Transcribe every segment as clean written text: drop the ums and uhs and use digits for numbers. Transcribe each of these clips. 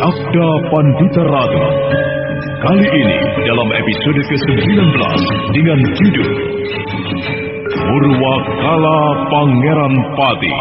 Sabda Pandita Ratu. Kali ini dalam episode ke-19 dengan judul Murwakala Pangeran Pati.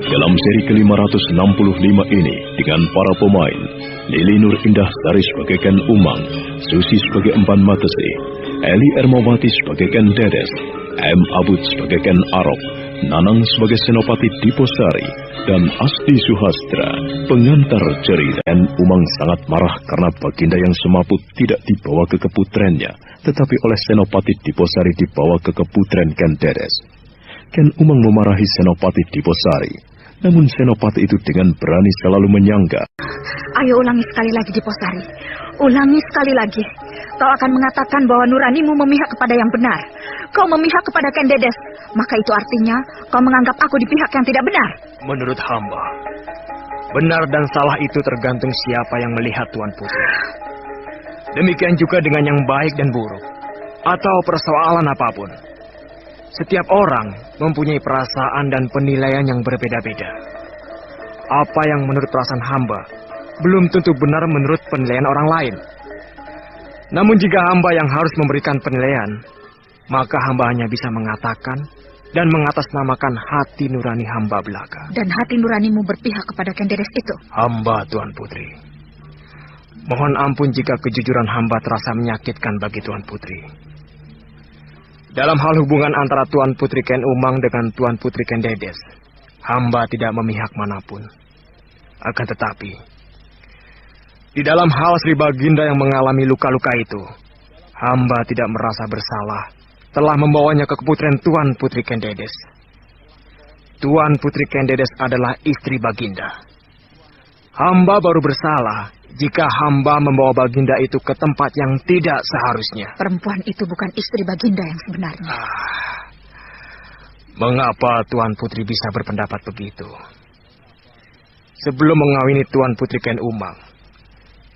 Dalam seri ke-565 ini dengan para pemain Lili Nur Indah Sari sebagai Ken Umang, Susi sebagai Empan Matesi, Eli Ermawati sebagai Ken Dedes, M. Abud sebagai Ken Arok, Nanang sebagai Senopati Diposari, dan Asti Suhastra, pengantar cerita. Ken Umang sangat marah karena Baginda yang semaput tidak dibawa ke keputrennya, tetapi oleh Senopati Diposari dibawa ke keputren Ken Dedes. Ken Umang memarahi Senopati Diposari. Namun Senopati itu dengan berani selalu menyangga. Ayo ulangi sekali lagi, Diposari. Ulangi sekali lagi. Kau akan mengatakan bahwa nuranimu memihak kepada yang benar. Kau memihak kepada Ken Dedes. Maka itu artinya kau menganggap aku di pihak yang tidak benar. Menurut hamba, benar dan salah itu tergantung siapa yang melihat Tuan Putri. Demikian juga dengan yang baik dan buruk, atau persoalan apapun. Setiap orang mempunyai perasaan dan penilaian yang berbeda-beda. Apa yang menurut perasaan hamba belum tentu benar menurut penilaian orang lain. Namun jika hamba yang harus memberikan penilaian, maka hamba hanya bisa mengatakan dan mengatasnamakan hati nurani hamba belaka. Dan hati nuranimu berpihak kepada Ken Dedes itu? Hamba, Tuan Putri. Mohon ampun jika kejujuran hamba terasa menyakitkan bagi Tuan Putri. Dalam hal hubungan antara Tuan Putri Ken Umang dengan Tuan Putri Ken Dedes, hamba tidak memihak manapun. Akan tetapi, di dalam hal Sri Baginda yang mengalami luka-luka itu, hamba tidak merasa bersalah telah membawanya ke keputren Tuan Putri Ken Dedes. Tuan Putri Ken Dedes adalah istri Baginda. Hamba baru bersalah jika hamba membawa Baginda itu ke tempat yang tidak seharusnya. Perempuan itu bukan istri Baginda yang sebenarnya. Mengapa Tuan Putri bisa berpendapat begitu? Sebelum mengawini Tuan Putri Ken Umang,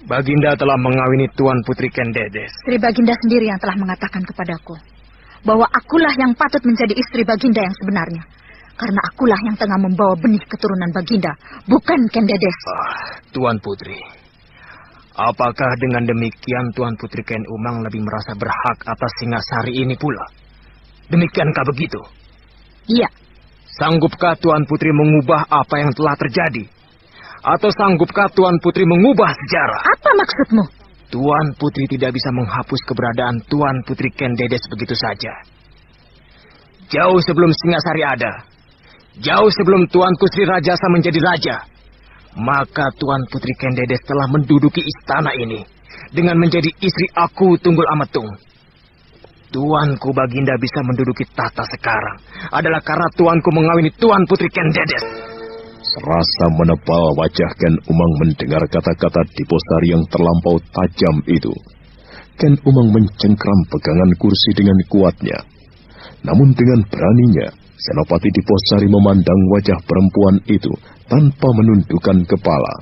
Baginda telah mengawini Tuan Putri Ken Dedes. Istri Baginda sendiri yang telah mengatakan kepadaku bahwa akulah yang patut menjadi istri Baginda yang sebenarnya. Karena akulah yang tengah membawa benih keturunan Baginda, bukan Ken Dedes. Tuan Putri, apakah dengan demikian Tuan Putri Ken Umang lebih merasa berhak atas Singasari ini pula? Demikiankah begitu? Iya. Sanggupkah Tuan Putri mengubah apa yang telah terjadi? Atau sanggupkah Tuan Putri mengubah sejarah? Apa maksudmu? Tuan Putri tidak bisa menghapus keberadaan Tuan Putri Ken Dedes begitu saja. Jauh sebelum Singasari ada, jauh sebelum Tuanku Sri Rajasa menjadi raja, maka Tuan Putri Ken Dedes telah menduduki istana ini dengan menjadi istri aku Tunggul Ametung. Tuanku Baginda bisa menduduki tahta sekarang adalah karena tuanku mengawini Tuan Putri Ken Dedes. Serasa menebal wajah Ken Umang mendengar kata-kata Diposari yang terlampau tajam itu. Ken Umang mencengkram pegangan kursi dengan kuatnya. Namun dengan beraninya, Senopati Diposari memandang wajah perempuan itu tanpa menundukkan kepala.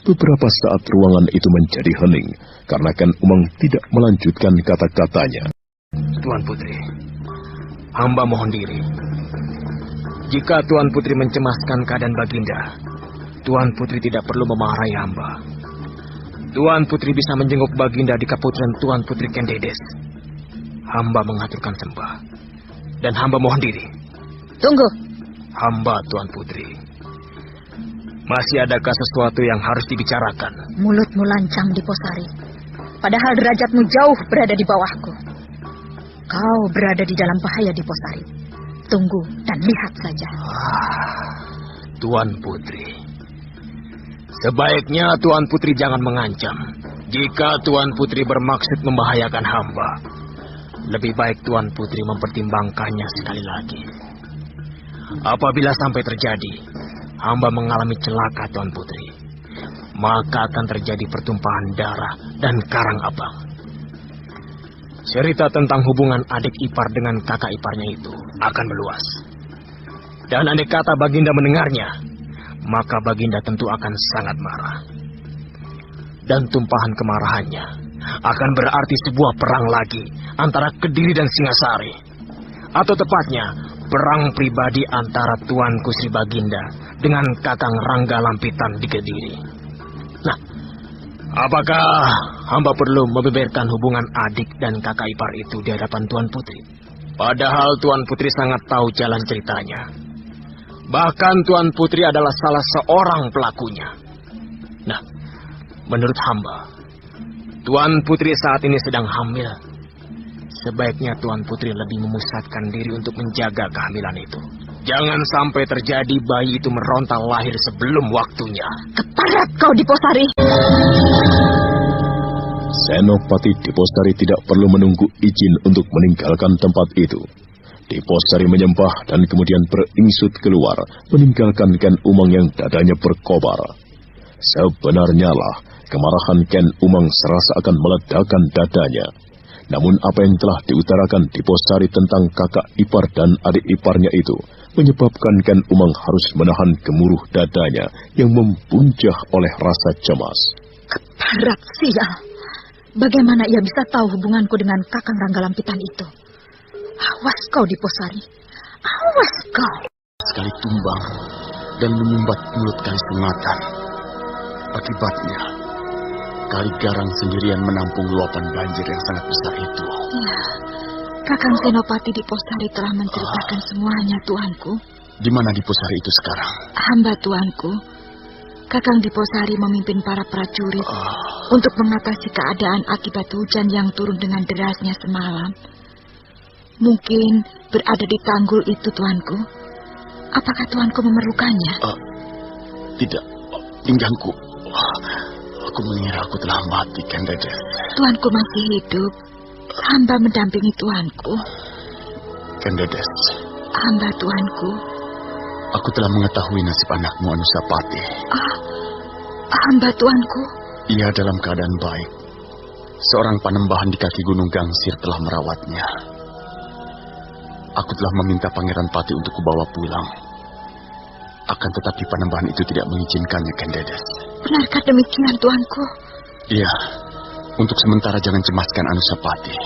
Beberapa saat ruangan itu menjadi hening karena Ken Umang tidak melanjutkan kata-katanya. Tuan Putri, hamba mohon diri. Jika Tuan Putri mencemaskan keadaan Baginda, Tuan Putri tidak perlu memarahi hamba. Tuan Putri bisa menjenguk Baginda di keputren Tuan Putri Ken Dedes. Hamba mengaturkan sembah, dan hamba mohon diri. Tunggu. Hamba, Tuan Putri. Masih adakah sesuatu yang harus dibicarakan? Mulutmu lancang, Diposari. Padahal derajatmu jauh berada di bawahku. Kau berada di dalam bahaya, Diposari. Tunggu dan lihat saja. Tuan Putri, sebaiknya Tuan Putri jangan mengancam. Jika Tuan Putri bermaksud membahayakan hamba, lebih baik Tuan Putri mempertimbangkannya sekali lagi. Apabila sampai terjadi, hamba mengalami celaka Tuan Putri, maka akan terjadi pertumpahan darah dan karang abang. Cerita tentang hubungan adik ipar dengan kakak iparnya itu akan meluas. Dan andai kata Baginda mendengarnya, maka Baginda tentu akan sangat marah. dan tumpahan kemarahannya akan berarti sebuah perang lagi antara Kediri dan Singasari. Atau tepatnya, perang pribadi antara Tuanku Sri Baginda dengan Kakang Rangga Lampitan di Kediri. Nah, apakah hamba perlu membeberkan hubungan adik dan kakak ipar itu di hadapan Tuan Putri? Padahal Tuan Putri sangat tahu jalan ceritanya. Bahkan Tuan Putri adalah salah seorang pelakunya. Nah, menurut hamba, Tuan Putri saat ini sedang hamil. Sebaiknya Tuan Putri lebih memusatkan diri untuk menjaga kehamilan itu. Jangan sampai terjadi bayi itu meronta lahir sebelum waktunya. Keparat kau, Diposari! Senopati Diposari tidak perlu menunggu izin untuk meninggalkan tempat itu. Diposari menyembah dan kemudian beringsut keluar, meninggalkan Ken Umang yang dadanya berkobar. Sebenarnya lah, kemarahan Ken Umang serasa akan meledakkan dadanya. Namun apa yang telah diutarakan Diposari tentang kakak ipar dan adik iparnya itu menyebabkan Ken Umang harus menahan gemuruh dadanya yang membuncah oleh rasa cemas. Keparat sial! Bagaimana ia bisa tahu hubunganku dengan Kakang Rangga Lampitan itu? Awas kau, Diposari! Awas kau! Sekali tumbang dan menyumbat mulut Kali Sungatan. Akibatnya, Kali Garang sendirian menampung luapan banjir yang sangat besar itu. Ya, Kakang Senopati Diposari telah menceritakan semuanya, Tuanku. Di mana Diposari itu sekarang? Hamba, Tuanku. Kakang Diposari memimpin para prajurit untuk mengatasi keadaan akibat hujan yang turun dengan derasnya semalam. Mungkin berada di tanggul itu, Tuanku. Apakah Tuanku memerlukannya? Tidak, pinggangku. Aku mengira aku telah mati, Ken Dedes. Tuanku masih hidup. Hamba mendampingi Tuanku. Ken Dedes. Hamba, Tuanku. Aku telah mengetahui nasib anakmu Anusapati. Hamba, Tuanku. Ia dalam keadaan baik. Seorang panembahan di kaki Gunung Gangsir telah merawatnya. Aku telah meminta Pangeran Pati untuk kubawa pulang. Akan tetapi panembahan itu tidak mengizinkannya, Ken Dedes. Benarkah demikian, Tuanku? Iya. Untuk sementara jangan cemaskan Anusapati.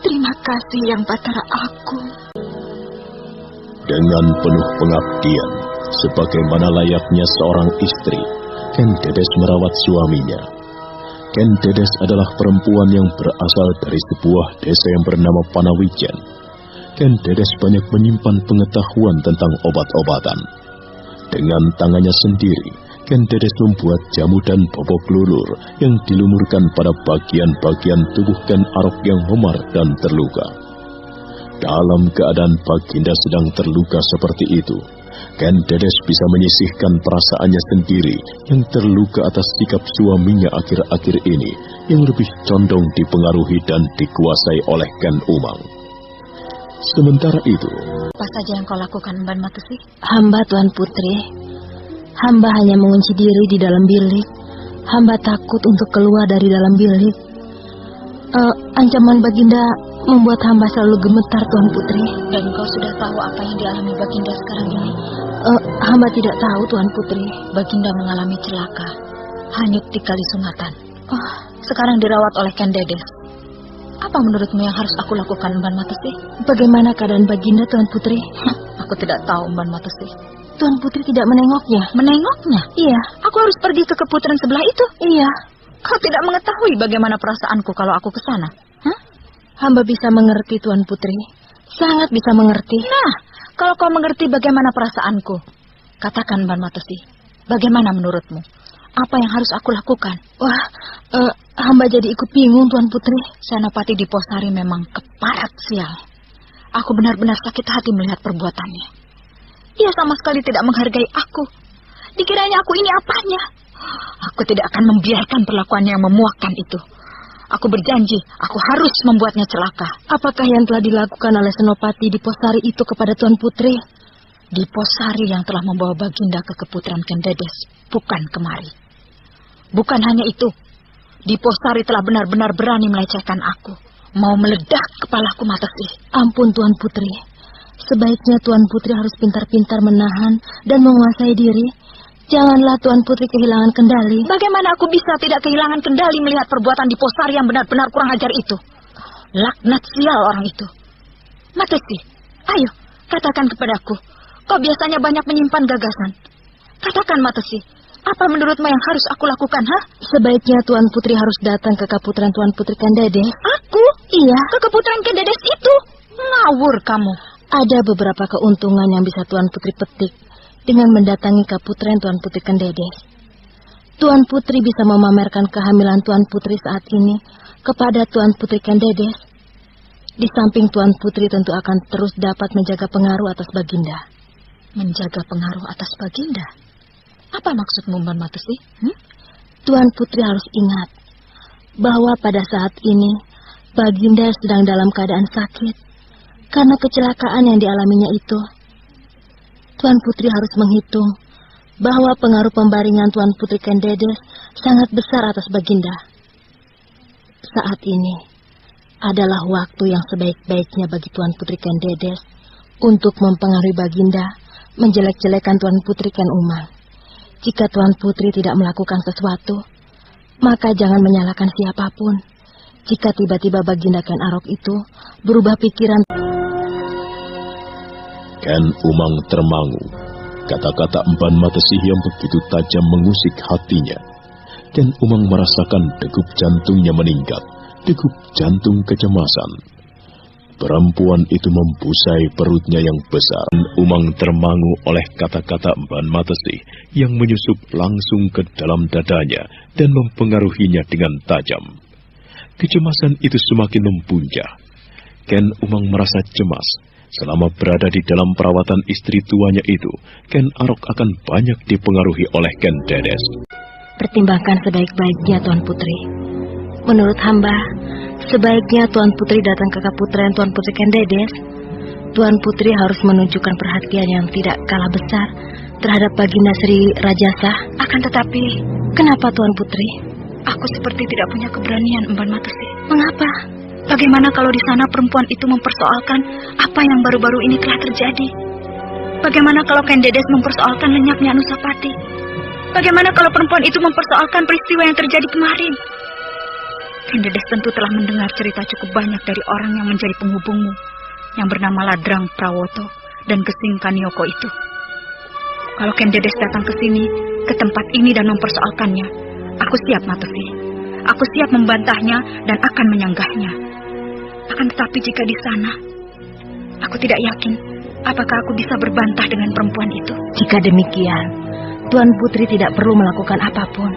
Terima kasih, Yang Batara Agung. Dengan penuh pengabdian, sebagaimana layaknya seorang istri, Ken Dedes merawat suaminya. Ken Dedes adalah perempuan yang berasal dari sebuah desa yang bernama Panawijen. Ken Dedes banyak menyimpan pengetahuan tentang obat-obatan. Dengan tangannya sendiri, Ken Dedes membuat jamu dan bobok lulur yang dilumurkan pada bagian-bagian tubuh Ken Arok yang memar dan terluka. Dalam keadaan Baginda sedang terluka seperti itu, Ken Dedes bisa menyisihkan perasaannya sendiri yang terluka atas sikap suaminya akhir-akhir ini yang lebih condong dipengaruhi dan dikuasai oleh Ken Umang. Sementara itu, Apa saja yang kau lakukan, Mban Matusi? Hamba, Tuan Putri. Hamba hanya mengunci diri di dalam bilik. Hamba takut untuk keluar dari dalam bilik. Ancaman Baginda membuat hamba selalu gemetar, Tuan Putri. Dan kau sudah tahu apa yang dialami Baginda sekarang ini? Hamba tidak tahu, Tuan Putri. Baginda mengalami celaka, hanyut di Kali Sungatan. Sekarang dirawat oleh Ken Dedes. Apa menurutmu yang harus aku lakukan, Mban Matusi? Bagaimana keadaan Baginda, Tuan Putri? Aku tidak tahu, Mban Matusi. Tuan Putri tidak menengoknya. Menengoknya? Iya. Aku harus pergi ke keputaran sebelah itu? Iya. Kau tidak mengetahui bagaimana perasaanku kalau aku ke sana? Hamba bisa mengerti, Tuan Putri. Sangat bisa mengerti. Nah, kalau kau mengerti bagaimana perasaanku, katakan, Mban Matusi, bagaimana menurutmu? Apa yang harus aku lakukan? Wah, hamba jadi ikut bingung, Tuan Putri. Senopati Diposari memang keparat sial. Aku benar-benar sakit hati melihat perbuatannya. Ia sama sekali tidak menghargai aku. Dikiranya aku ini apanya. Aku tidak akan membiarkan perlakuannya yang memuakkan itu. Aku berjanji, aku harus membuatnya celaka. Apakah yang telah dilakukan oleh Senopati Diposari itu kepada Tuan Putri? Diposari yang telah membawa Baginda ke keputaran Ken Dedes, bukan kemari. Bukan hanya itu, Diposari telah benar-benar berani melecehkan aku. Mau meledak kepalaku, Matusi. Ampun, Tuan Putri. Sebaiknya Tuan Putri harus pintar-pintar menahan dan menguasai diri. Janganlah Tuan Putri kehilangan kendali. Bagaimana aku bisa tidak kehilangan kendali melihat perbuatan Diposari yang benar-benar kurang ajar itu? Laknat sial orang itu. Matesi, ayo, katakan kepadaku. Kau biasanya banyak menyimpan gagasan. Katakan, Matesi, apa menurutmu yang harus aku lakukan, ha? Sebaiknya Tuan Putri harus datang ke keputren Tuan Putri Kendedes. Aku? Iya. Ke keputren Kendedes itu? Ngawur kamu. Ada beberapa keuntungan yang bisa Tuan Putri petik dengan mendatangi keputren Tuan Putri Kendedes. Tuan Putri bisa memamerkan kehamilan Tuan Putri saat ini kepada Tuan Putri Kendedes. Di samping Tuan Putri tentu akan terus dapat menjaga pengaruh atas Baginda. Menjaga pengaruh atas Baginda? Apa maksudmu, Mbak Matesi? Tuan Putri harus ingat bahwa pada saat ini Baginda sedang dalam keadaan sakit karena kecelakaan yang dialaminya itu. Tuan Putri harus menghitung bahwa pengaruh pembaringan Tuan Putri Kendedes sangat besar atas Baginda. Saat ini adalah waktu yang sebaik-baiknya bagi Tuan Putri Kendedes untuk mempengaruhi Baginda menjelek-jelekan Tuan Putri Ken Umang. Jika Tuan Putri tidak melakukan sesuatu, maka jangan menyalahkan siapapun. Jika tiba-tiba Baginda Ken Arok itu berubah pikiran. Ken Umang termangu. Kata-kata Emban Matesi yang begitu tajam mengusik hatinya. Ken Umang merasakan degup jantungnya meningkat, degup jantung kecemasan. Perempuan itu membusai perutnya yang besar. Umang termangu oleh kata-kata Emban Matesi yang menyusup langsung ke dalam dadanya dan mempengaruhinya dengan tajam. Kecemasan itu semakin mempuncak. Ken Umang merasa cemas. Selama berada di dalam perawatan istri tuanya itu, Ken Arok akan banyak dipengaruhi oleh Ken Dedes. Pertimbangkan sebaik-baiknya, Tuan Putri. Menurut hamba, sebaiknya Tuan Putri datang ke keputren Tuan Putri Kendedes. Tuan Putri harus menunjukkan perhatian yang tidak kalah besar terhadap Baginda Sri Rajasa. Akan tetapi, kenapa Tuan Putri? Aku seperti tidak punya keberanian, Emban Matesi. Mengapa? Bagaimana kalau di sana perempuan itu mempersoalkan apa yang baru-baru ini telah terjadi? Bagaimana kalau Kendedes mempersoalkan lenyapnya Anusapati? Bagaimana kalau perempuan itu mempersoalkan peristiwa yang terjadi kemarin? Kendedes tentu telah mendengar cerita cukup banyak dari orang yang menjadi penghubungmu, yang bernama Ladrang Prawoto dan Gesing Kanioko itu. Kalau Kendedes datang ke sini, ke tempat ini dan mempersoalkannya, aku siap, Matesi. Aku siap membantahnya dan akan menyanggahnya. Akan tetapi jika di sana, aku tidak yakin apakah aku bisa berbantah dengan perempuan itu. Jika demikian, Tuan Putri tidak perlu melakukan apapun.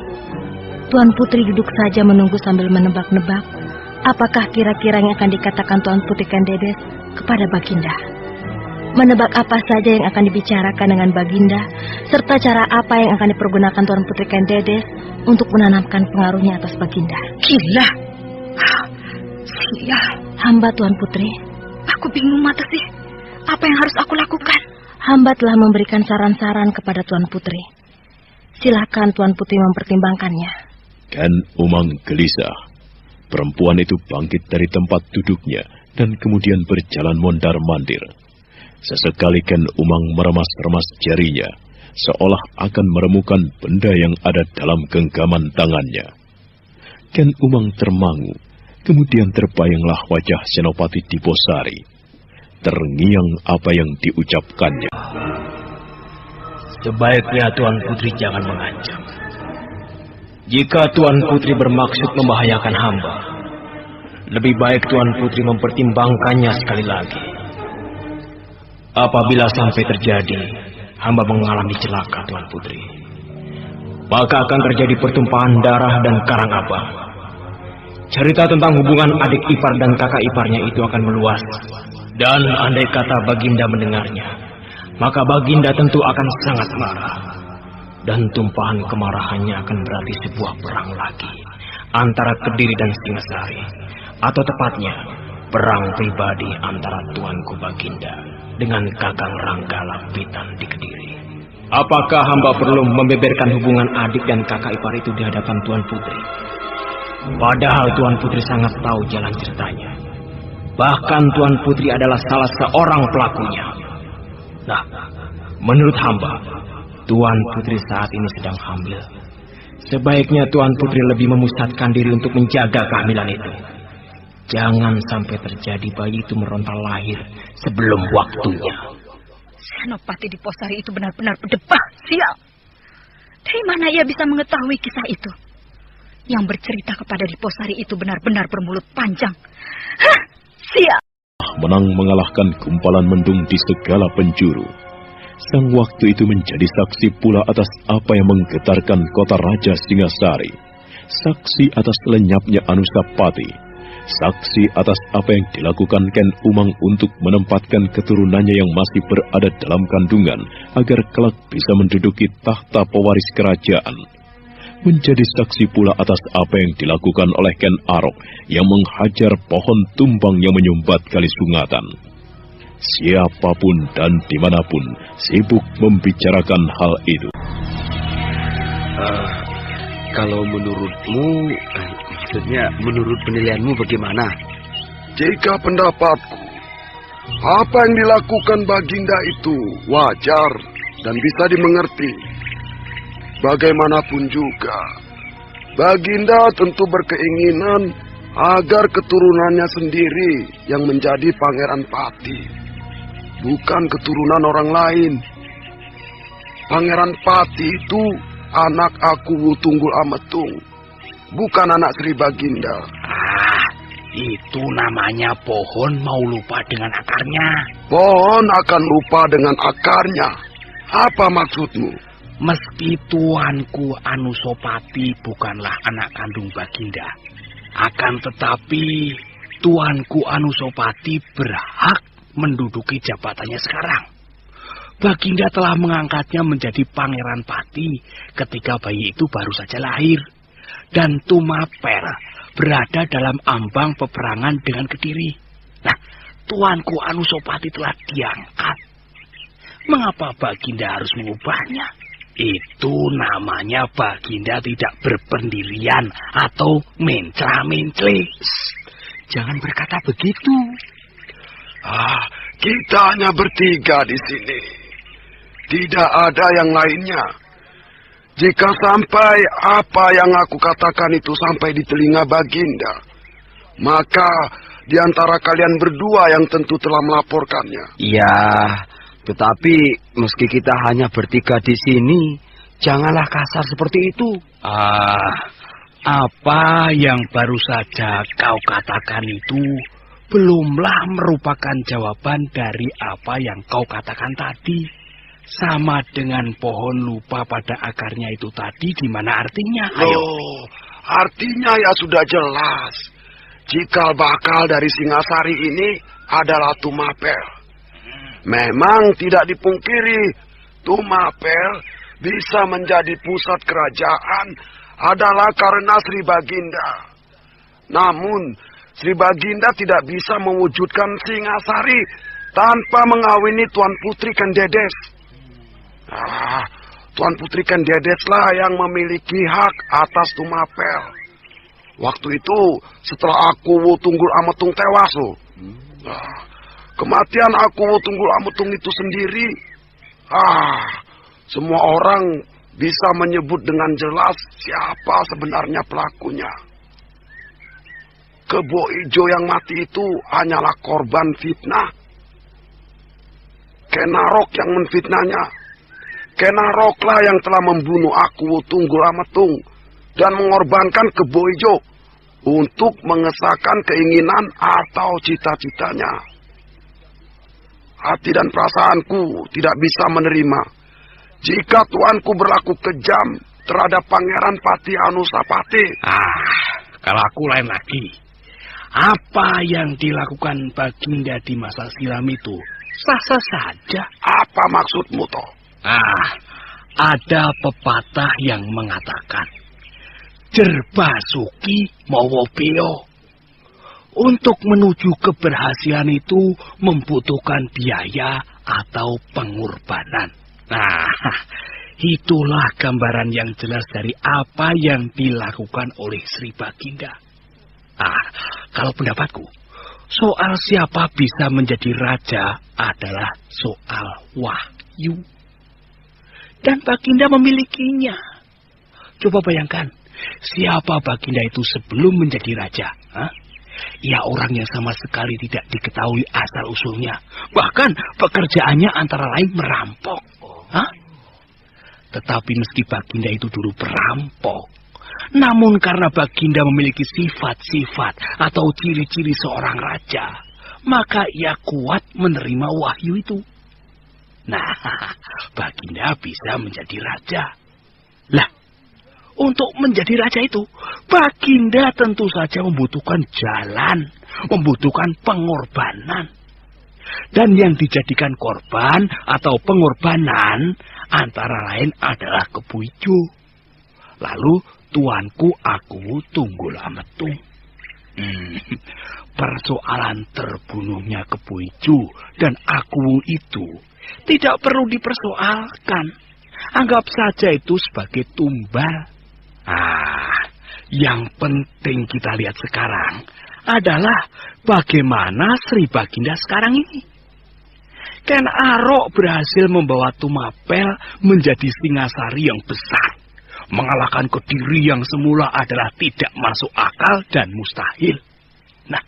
Tuan Putri duduk saja menunggu sambil menebak-nebak apakah kira-kira yang akan dikatakan Tuan Putri Kendedes kepada Baginda. Menebak apa saja yang akan dibicarakan dengan Baginda, serta cara apa yang akan dipergunakan Tuan Putri Kendedes untuk menanamkan pengaruhnya atas Baginda. Gila! Sial! Hamba Tuan Putri. Aku bingung, Matesi. Apa yang harus aku lakukan? Hamba telah memberikan saran-saran kepada Tuan Putri. Silakan Tuan Putri mempertimbangkannya. Ken Umang gelisah. Perempuan itu bangkit dari tempat duduknya dan kemudian berjalan mondar-mandir. Sesekali Ken Umang meremas-remas jarinya, seolah akan meremukan benda yang ada dalam genggaman tangannya. Ken Umang termangu, kemudian terbayanglah wajah Senopati Diposari. Terngiang apa yang diucapkannya. Sebaiknya Tuan Putri jangan mengancam. Jika Tuan Putri bermaksud membahayakan hamba, lebih baik Tuan Putri mempertimbangkannya sekali lagi. Apabila sampai terjadi, hamba mengalami celaka, Tuan Putri, maka akan terjadi pertumpahan darah dan karang abang. Cerita tentang hubungan adik ipar dan kakak iparnya itu akan meluas. Dan andai kata Baginda mendengarnya, maka Baginda tentu akan sangat marah. Dan tumpahan kemarahannya akan berarti sebuah perang lagi antara Kediri dan Singasari. Atau tepatnya, perang pribadi antara Tuanku Baginda dengan Kakang Rangga Lampitan di Kediri. Apakah hamba perlu membeberkan hubungan adik dan kakak ipar itu di hadapan Tuan Putri? Padahal Tuan Putri sangat tahu jalan ceritanya. Bahkan Tuan Putri adalah salah seorang pelakunya. Nah, menurut hamba, Tuan Putri saat ini sedang hamil. Sebaiknya Tuan Putri lebih memusatkan diri untuk menjaga kehamilan itu. Jangan sampai terjadi bayi itu meronta lahir sebelum waktunya. Senopati Diposari itu benar-benar berdebah, sial. Dari mana ia bisa mengetahui kisah itu? Yang bercerita kepada Diposari itu benar-benar bermulut panjang. Hah, sial. Menang mengalahkan gumpalan mendung di segala penjuru. Sang waktu itu menjadi saksi pula atas apa yang menggetarkan kota Raja Singasari. Saksi atas lenyapnya Anusapati. Saksi atas apa yang dilakukan Ken Umang untuk menempatkan keturunannya yang masih berada dalam kandungan agar kelak bisa menduduki tahta pewaris kerajaan. Menjadi saksi pula atas apa yang dilakukan oleh Ken Arok yang menghajar pohon tumbang yang menyumbat Kali Sungatan. Siapapun dan dimanapun sibuk membicarakan hal itu. Kalau menurutmu, maksudnya menurut penilaianmu bagaimana? Jika pendapatku, apa yang dilakukan Baginda itu wajar dan bisa dimengerti. Bagaimanapun juga, Baginda tentu berkeinginan agar keturunannya sendiri yang menjadi Pangeran Pati. Bukan keturunan orang lain. Pangeran Pati itu anak aku Tunggul Ametung, bukan anak Sri Baginda. Itu namanya pohon mau lupa dengan akarnya. Pohon akan lupa dengan akarnya. Apa maksudmu? Meski tuanku Anusapati bukanlah anak kandung Baginda, akan tetapi tuanku Anusapati berhak menduduki jabatannya sekarang. Baginda telah mengangkatnya menjadi Pangeran Pati ketika bayi itu baru saja lahir. Dan Tumapel berada dalam ambang peperangan dengan Kediri. Nah, tuanku Anusapati telah diangkat. Mengapa Baginda harus mengubahnya? Itu namanya Baginda tidak berpendirian atau mencela-mencela. Jangan berkata begitu. Kita hanya bertiga di sini. Tidak ada yang lainnya. Jika sampai apa yang aku katakan itu sampai di telinga Baginda, maka di antara kalian berdua yang tentu telah melaporkannya. Ya, tetapi meski kita hanya bertiga di sini, janganlah kasar seperti itu. Apa yang baru saja kau katakan itu belumlah merupakan jawaban dari apa yang kau katakan tadi. Sama dengan pohon lupa pada akarnya itu tadi, gimana artinya? Ayo. Artinya ya sudah jelas. Cikal bakal dari Singasari ini adalah Tumapel. Memang tidak dipungkiri, Tumapel bisa menjadi pusat kerajaan adalah karena Sri Baginda. Namun, Sri Baginda tidak bisa mewujudkan Singasari tanpa mengawini Tuan Putri Kendedes. Tuan Putri Kendedeslah yang memiliki hak atas Tumapel. Waktu itu setelah aku Tunggul Ametung tewas loh. Kematian aku Tunggul Ametung itu sendiri, semua orang bisa menyebut dengan jelas siapa sebenarnya pelakunya. Kebo Ijo yang mati itu hanyalah korban fitnah. Kenarok yang menfitnahnya. Kenaroklah yang telah membunuh aku Tunggul Ametung dan mengorbankan Kebo Ijo untuk mengesahkan keinginan atau cita-citanya. Hati dan perasaanku tidak bisa menerima jika tuanku berlaku kejam terhadap Pangeran Pati Anusapati. Kalau aku lain lagi. Apa yang dilakukan Baginda di masa silam itu sah-sah saja. Apa maksudmu, toh? Ada pepatah yang mengatakan, Jerbasuki mawa beo. Untuk menuju keberhasilan itu membutuhkan biaya atau pengorbanan. Itulah gambaran yang jelas dari apa yang dilakukan oleh Sri Baginda. Kalau pendapatku, soal siapa bisa menjadi raja adalah soal wahyu. dan Baginda memilikinya. Coba bayangkan, siapa Baginda itu sebelum menjadi raja? Ia orang yang sama sekali tidak diketahui asal-usulnya. Bahkan pekerjaannya antara lain merampok. Tetapi meski Baginda itu dulu perampok, namun karena Baginda memiliki sifat-sifat atau ciri-ciri seorang raja, maka ia kuat menerima wahyu itu. Nah, Baginda bisa menjadi raja. Lah, untuk menjadi raja itu, Baginda tentu saja membutuhkan jalan, membutuhkan pengorbanan. Dan yang dijadikan korban atau pengorbanan antara lain adalah Kebu Ijo. Lalu tuanku Aku Tunggul Ametung. Persoalan terbunuhnya Kebu Ijo dan Aku itu tidak perlu dipersoalkan. Anggap saja itu sebagai tumbal. Yang penting kita lihat sekarang adalah bagaimana Sri Baginda sekarang ini. Ken Arok berhasil membawa Tumapel menjadi Singasari yang besar, mengalahkan Kediri yang semula adalah tidak masuk akal dan mustahil. Nah,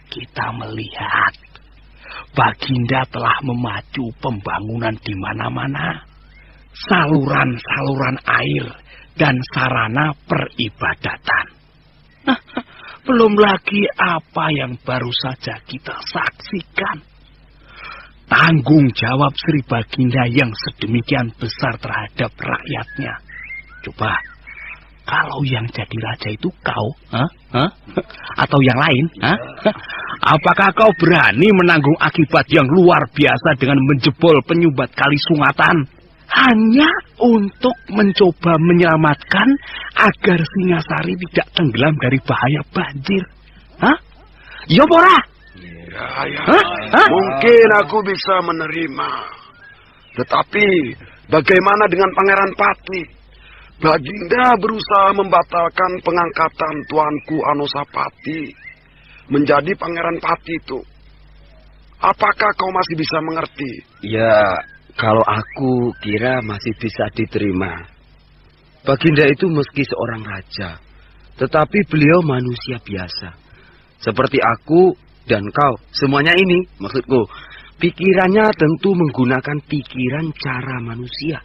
kita melihat Baginda telah memacu pembangunan di mana-mana, saluran-saluran air dan sarana peribadatan. Belum lagi apa yang baru saja kita saksikan. Tanggung jawab Sri Baginda yang sedemikian besar terhadap rakyatnya. Coba, kalau yang jadi raja itu kau, atau yang lain, apakah kau berani menanggung akibat yang luar biasa dengan menjebol penyumbat kali Sungatan? Hanya untuk mencoba menyelamatkan agar Singasari tidak tenggelam dari bahaya banjir. Ya, Bora? Ya. Mungkin aku bisa menerima. Tetapi bagaimana dengan Pangeran Pati? Baginda berusaha membatalkan pengangkatan tuanku Anusapati menjadi Pangeran Pati itu. Apakah kau masih bisa mengerti? Ya, kalau aku kira masih bisa diterima. Baginda itu meski seorang raja, tetapi beliau manusia biasa. Seperti aku dan kau, semuanya ini, maksudku, pikirannya tentu menggunakan pikiran cara manusia.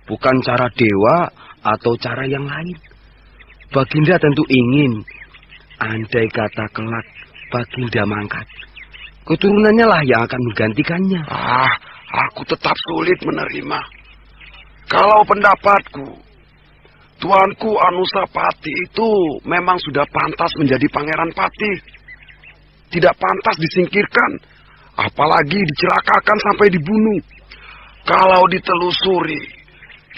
Bukan cara dewa atau cara yang lain. Baginda tentu ingin, andai kata kelak Baginda mangkat, keturunannya lah yang akan menggantikannya. Aku tetap sulit menerima. Kalau pendapatku, tuanku Anusapati itu memang sudah pantas menjadi Pangeran Pati. Tidak pantas disingkirkan, apalagi dicelakakan sampai dibunuh. Kalau ditelusuri,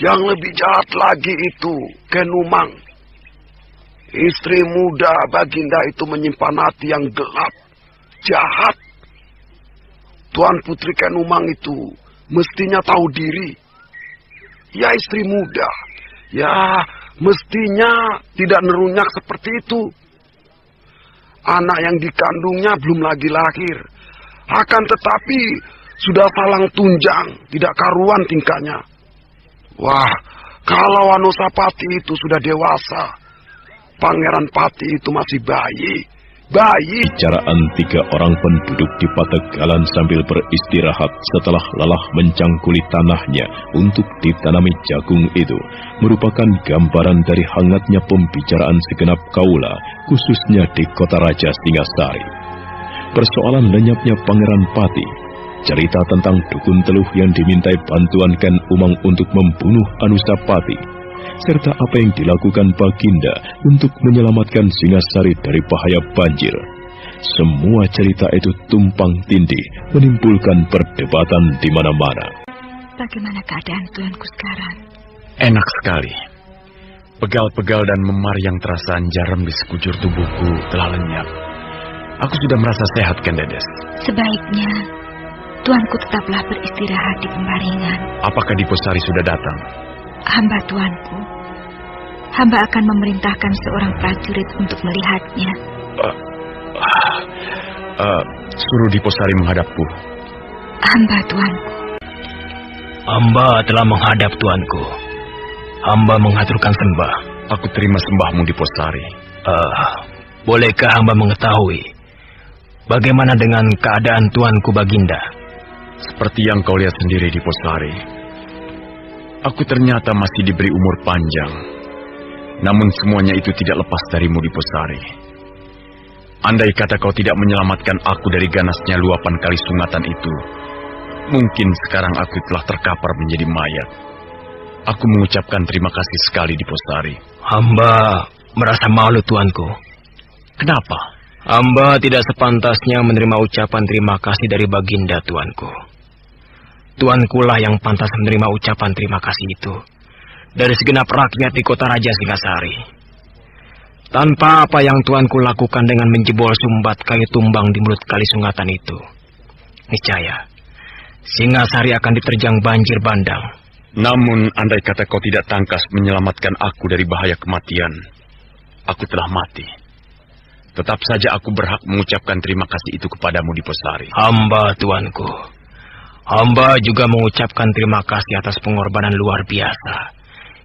yang lebih jahat lagi itu Ken Umang. Istri muda Baginda itu menyimpan hati yang gelap, jahat. Tuan Putri Ken Umang itu mestinya tahu diri. Ya, istri muda, ya mestinya tidak nerunyak seperti itu. Anak yang dikandungnya belum lagi lahir. Akan tetapi sudah palang tunjang, tidak karuan tingkahnya. Wah, kalau Anusapati itu sudah dewasa, Pangeran Pati itu masih bayi. Bicaraan tiga orang penduduk di Pategalan sambil beristirahat setelah lelah mencangkuli tanahnya untuk ditanami jagung itu merupakan gambaran dari hangatnya pembicaraan segenap kaula, khususnya di kota Raja Singasari. Persoalan lenyapnya Pangeran Pati, cerita tentang dukun teluh yang dimintai bantuan Ken Umang untuk membunuh Anusapati, serta apa yang dilakukan Baginda untuk menyelamatkan Singasari dari bahaya banjir. Semua cerita itu tumpang tindih, menimbulkan perdebatan di mana-mana. Bagaimana keadaan tuanku sekarang? Enak sekali. Pegal-pegal dan memar yang terasa jaram di sekujur tubuhku telah lenyap. Aku sudah merasa sehat, Ken Dedes. Sebaiknya tuanku tetaplah beristirahat di Pembaringan. Apakah Diposari sudah datang? Hamba tuanku, hamba akan memerintahkan seorang prajurit untuk melihatnya. Suruh Diposari menghadapku. Hamba tuanku. Hamba telah menghadap tuanku. Hamba mengaturkan sembah. Aku terima sembahmu Diposari. Bolehkah hamba mengetahui bagaimana dengan keadaan tuanku Baginda? Seperti yang kau lihat sendiri Diposari. Aku ternyata masih diberi umur panjang. Namun semuanya itu tidak lepas darimu Diposari. Andai kata kau tidak menyelamatkan aku dari ganasnya luapan kali sungatan itu, mungkin sekarang aku telah terkapar menjadi mayat. Aku mengucapkan terima kasih sekali Diposari. Hamba merasa malu tuanku. Kenapa? Hamba tidak sepantasnya menerima ucapan terima kasih dari Baginda tuanku. Tuankulah yang pantas menerima ucapan terima kasih itu dari segenap rakyat di kota Raja Singasari. Tanpa apa yang tuanku lakukan dengan menjebol sumbat kayu tumbang di mulut kali sungatan itu, niscaya Singasari akan diterjang banjir bandang. Namun andai kata kau tidak tangkas menyelamatkan aku dari bahaya kematian, aku telah mati. Tetap saja aku berhak mengucapkan terima kasih itu kepadamu Diposari. Hamba tuanku, hamba juga mengucapkan terima kasih atas pengorbanan luar biasa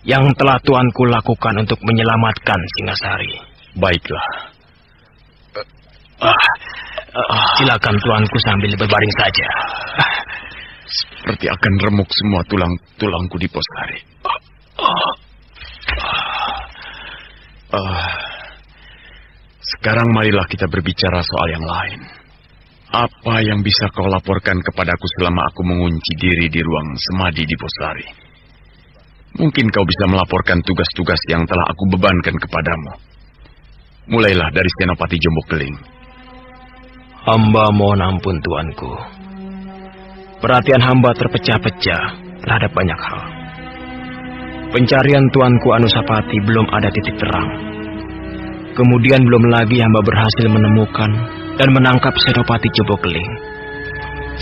yang telah tuanku lakukan untuk menyelamatkan Singasari. Baiklah. Silakan tuanku sambil berbaring saja. Seperti akan remuk semua tulang-tulangku Diposari. Sekarang marilah kita berbicara soal yang lain. Apa yang bisa kau laporkan kepadaku selama aku mengunci diri di ruang semadi Diposari? Mungkin kau bisa melaporkan tugas-tugas yang telah aku bebankan kepadamu. Mulailah dari Senopati Jombokeling. Hamba mohon ampun tuanku. Perhatian hamba terpecah-pecah terhadap banyak hal. Pencarian tuanku Anusapati belum ada titik terang. Kemudian belum lagi hamba berhasil menemukan dan menangkap Senopati Jombokeling.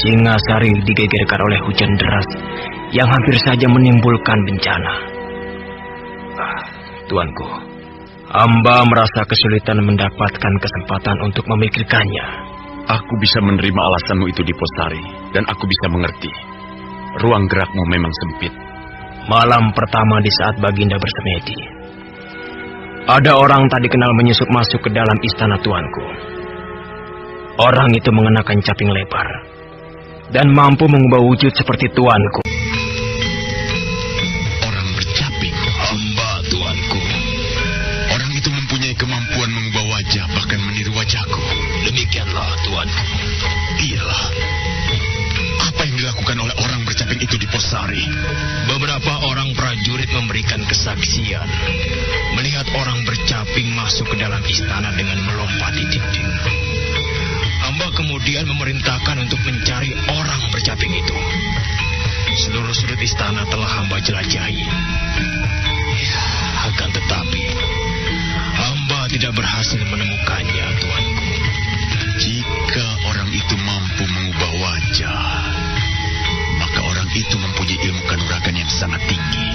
Singasari digegerkan oleh hujan deras yang hampir saja menimbulkan bencana. Tuanku, hamba merasa kesulitan mendapatkan kesempatan untuk memikirkannya. Aku bisa menerima alasanmu itu Diposari, dan aku bisa mengerti. Ruang gerakmu memang sempit. Malam pertama di saat Baginda bersemedi, ada orang tak dikenal menyusup masuk ke dalam istana tuanku. Orang itu mengenakan caping lebar dan mampu mengubah wujud seperti tuanku. Orang bercaping? Hamba tuanku. Orang itu mempunyai kemampuan mengubah wajah, bahkan meniru wajahku. Demikianlah tuanku. Iyalah. Apa yang dilakukan oleh orang bercaping itu Diposari? Beberapa orang prajurit memberikan kesaksian melihat orang bercaping masuk ke dalam istana dengan melompati dinding. Hamba kemudian memerintahkan untuk mencari orang bercaping itu. Seluruh sudut istana telah hamba jelajahi. Ya, akan tetapi hamba tidak berhasil menemukannya, tuanku. Jika orang itu mampu mengubah wajah, maka orang itu mempunyai ilmu kanuragan yang sangat tinggi.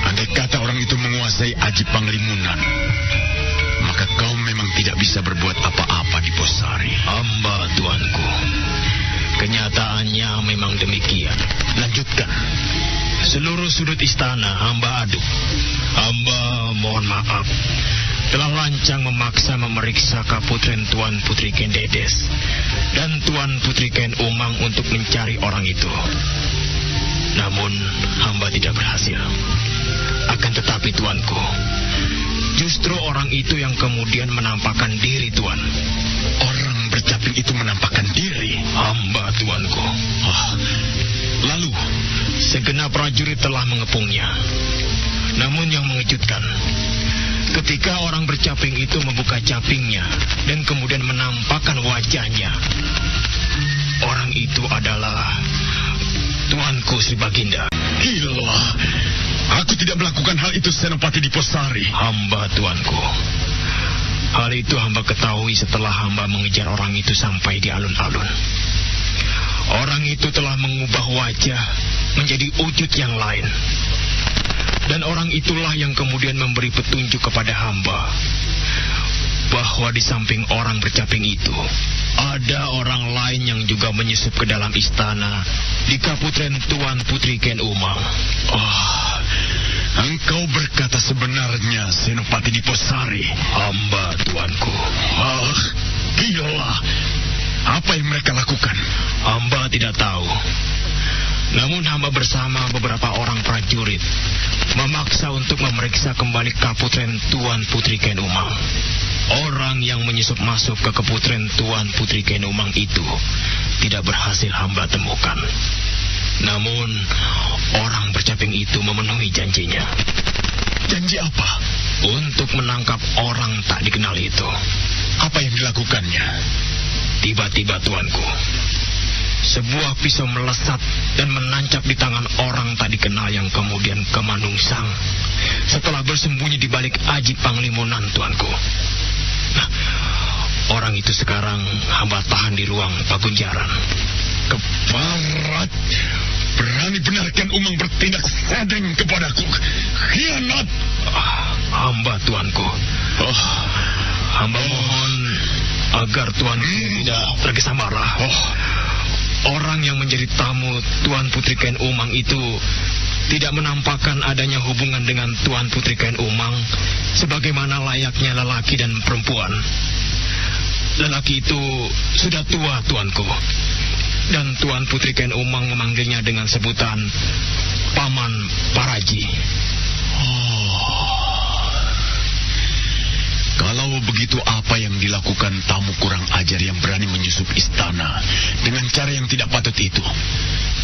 Andai kata orang itu menguasai Aji Panglimunan, maka kau memang tidak bisa berbuat apa-apa Diposari. Hamba, tuanku. Kenyataannya memang demikian. Lanjutkan. Seluruh sudut istana hamba aduk. Hamba mohon maaf telah lancang memaksa memeriksa kaputren Tuan Putri Ken Dedes dan Tuan Putri Ken Umang untuk mencari orang itu. Namun hamba tidak berhasil. Akan tetapi tuanku, justru orang itu yang kemudian menampakkan diri, tuan. Orang bercaping itu menampakkan diri? Hamba, tuanku. Lalu? Segenap prajurit telah mengepungnya. Namun yang mengejutkan, ketika orang bercaping itu membuka capingnya dan kemudian menampakkan wajahnya, orang itu adalah tuanku Sri Baginda. Gila, aku tidak melakukan hal itu Senopati Diposari. Hamba, tuanku. Hal itu hamba ketahui setelah hamba mengejar orang itu sampai di alun-alun. Orang itu telah mengubah wajah menjadi wujud yang lain. Dan orang itulah yang kemudian memberi petunjuk kepada hamba bahwa di samping orang bercaping itu, ada orang lain yang juga menyusup ke dalam istana di kaputren Tuan Putri Ken Umang. Engkau berkata sebenarnya, Senopati Diposari. Hamba, tuanku. Gila. Apa yang mereka lakukan? Hamba tidak tahu. Namun hamba bersama beberapa orang prajurit memaksa untuk memeriksa kembali kaputren Tuan Putri Ken Umang. Orang yang menyusup masuk ke kaputren Tuan Putri Ken Umang itu tidak berhasil hamba temukan. Namun, orang bercaping itu memenuhi janjinya. Janji apa? Untuk menangkap orang tak dikenal itu. Apa yang dilakukannya? Tiba-tiba, tuanku, sebuah pisau melesat dan menancap di tangan orang tak dikenal yang kemudian kemanungsang setelah bersembunyi di balik aji Panglimonan, tuanku. Nah, orang itu sekarang hamba tahan di ruang Pagunjaran. Keparat, berani benar Ken Umang bertindak sedeng kepadaku. Khianat. Hamba, tuanku. Hamba mohon agar tuanku tidak tergesa marah. Orang yang menjadi tamu Tuan Putri Ken Umang itu tidak menampakkan adanya hubungan dengan Tuan Putri Ken Umang sebagaimana layaknya lelaki dan perempuan. Lelaki itu sudah tua, tuanku. Dan Tuan Putri Ken Umang memanggilnya dengan sebutan Paman Paraji. Kalau begitu, apa yang dilakukan tamu kurang ajar yang berani menyusup istana dengan cara yang tidak patut itu?